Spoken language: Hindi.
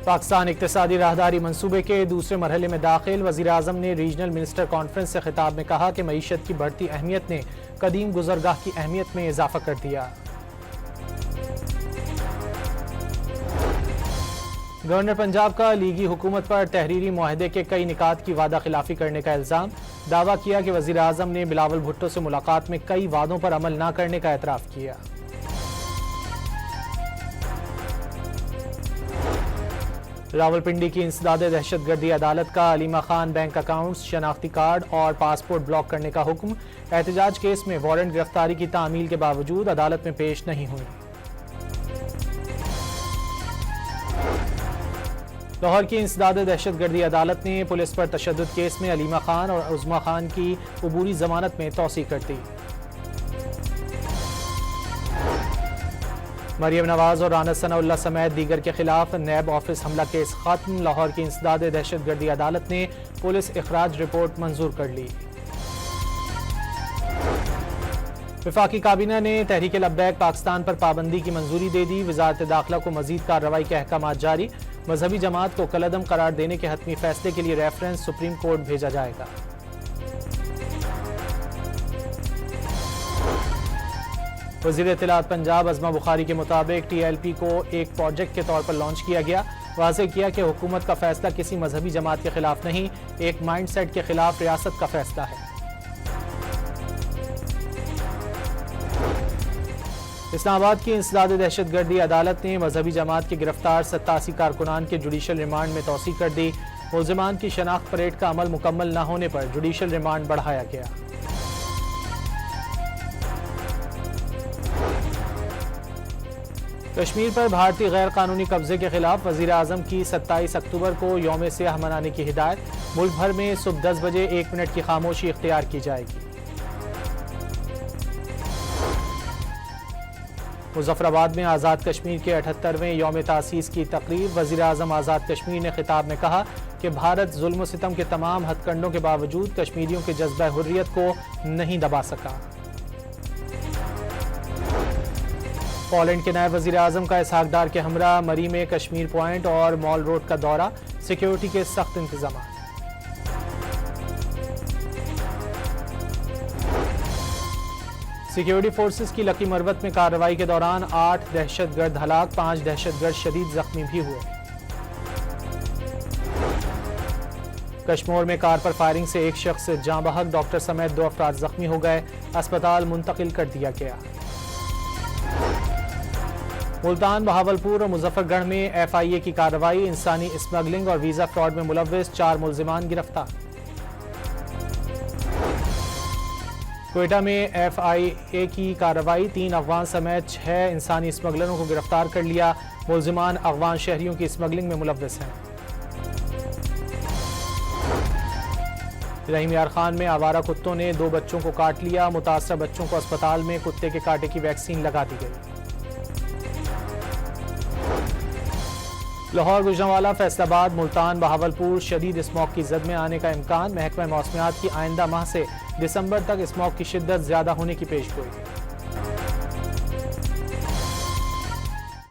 पाकिस्तान इक्तिसादी राहदारी मंसूबे के दूसरे मरहले में दाखिल। वज़ीर आज़म ने रीजनल मिनिस्टर कॉन्फ्रेंस से खिताब में कहा कि मईशत की बढ़ती अहमियत ने कदीम गुज़रगाह की अहमियत में इजाफा कर दिया। गवर्नर पंजाब का लीगी हुकूमत पर तहरीरी मुआहदे के कई निकात की वादा खिलाफी करने का इल्ज़ाम। दावा किया कि वज़ीर आज़म ने बिलावल भुट्टो से मुलाकात में कई वादों पर अमल न करने का एतराफ़ किया। रावलपिंडी की इंसदादे दहशतगर्दी अदालत का अलीमा खान बैंक अकाउंट्स, शनाख्ती कार्ड और पासपोर्ट ब्लॉक करने का हुक्म। एहतजाज केस में वारंट गिरफ्तारी की तामील के बावजूद अदालत में पेश नहीं हुई। लाहौर की इंसदादे दहशतगर्दी अदालत ने पुलिस पर तशद्दुद केस में अलीमा खान और उज़मा खान की अबूरी जमानत में तौसीक कर दी। मरियम नवाज और राना सनाउल्लाह समेत दीगर के खिलाफ नैब ऑफिस हमला केस खत्म। लाहौर की इंसदादे दहशतगर्दी अदालत ने पुलिस इखराज रिपोर्ट मंजूर कर ली। वफाकी काबीना ने तहरीक लब्बैक पाकिस्तान पर पाबंदी की मंजूरी दे दी। वजारत दाखिला को मजीद कार्रवाई के अहकाम जारी। मजहबी जमात को कलअदम करार देने के हतमी फैसले के लिए रेफरेंस सुप्रीम कोर्ट भेजा जाएगा। वज़ीर इत्तलात पंजाब अज़मा बुखारी के मुताबिक TLP को एक प्रोजेक्ट के तौर पर लॉन्च किया गया। वाज़ेह किया कि हुकूमत का फैसला किसी मजहबी जमात के खिलाफ नहीं, एक माइंड सेट के खिलाफ रियासत का फैसला है। इस्लामाबाद की इंसदादे दहशतगर्दी अदालत ने मजहबी जमात के गिरफ्तार 87 कारकुनान के जुडिशल रिमांड में तौसीक कर दी। मुल्ज़िमान की शनाख्त परेड का अमल मुकम्मल न होने पर जुडिशल रिमांड बढ़ाया गया। कश्मीर पर भारतीय गैर कानूनी कब्जे के खिलाफ वज़ीर आज़म की 27 अक्टूबर को यौम सियाह मनाने की हिदायत। मुल्क भर में सुबह 10 बजे 1 मिनट की खामोशी इख्तियार की जाएगी। मुजफ्फराबाद में आज़ाद कश्मीर के 78वें यौम तासीस की तकरीब। वज़ीर आज़म आज़ाद कश्मीर ने खिताब में कहा कि भारत जुल्म सितम के तमाम हथकंडों के बावजूद कश्मीरियों के जज्बा हुर्रियत को नहीं दबा सका। पोलैंड के नायब वज़ीर आज़म का इसहाक डार के हमरा मरी में कश्मीर पॉइंट और मॉल रोड का दौरा। सिक्योरिटी के सख्त इंतजाम। सिक्योरिटी फोर्सेस की लकी मरवत में कार्रवाई के दौरान 8 दहशतगर्द हलाक, 5 दहशतगर्द शदीद जख्मी भी हुए। कश्मीर में कार पर फायरिंग से एक शख्स जाँ बहक, डॉक्टर समेत 2 अफराद जख्मी हो गए। अस्पताल मुंतकिल कर दिया गया। मुल्तान, बहावलपुर और मुजफ्फरगढ़ में FIA की कार्रवाई। इंसानी स्मगलिंग और वीजा फ्रॉड में मुलव्विस 4 मुल्जिमान गिरफ्तार। क्वेटा में FIA की कार्रवाई। 3 अफगान समेत 6 इंसानी स्मगलरों को गिरफ्तार कर लिया। मुल्जिमान अफगान शहरियों की स्मगलिंग में मुलव्विस हैं। रहीम यार खान में आवारा कुत्तों ने 2 बच्चों को काट लिया। मुतासर बच्चों को अस्पताल में कुत्ते के कांटे की वैक्सीन लगा दी गई। लाहौर, गुजरांवाला, फैसलाबाद, मुल्तान, बहावलपुर शदीद स्मॉग की जद में आने का इम्कान। महकमा मौसमियात की आइंदा माह से दिसंबर तक स्मॉग की शिद्दत ज्यादा होने की पेशगोई।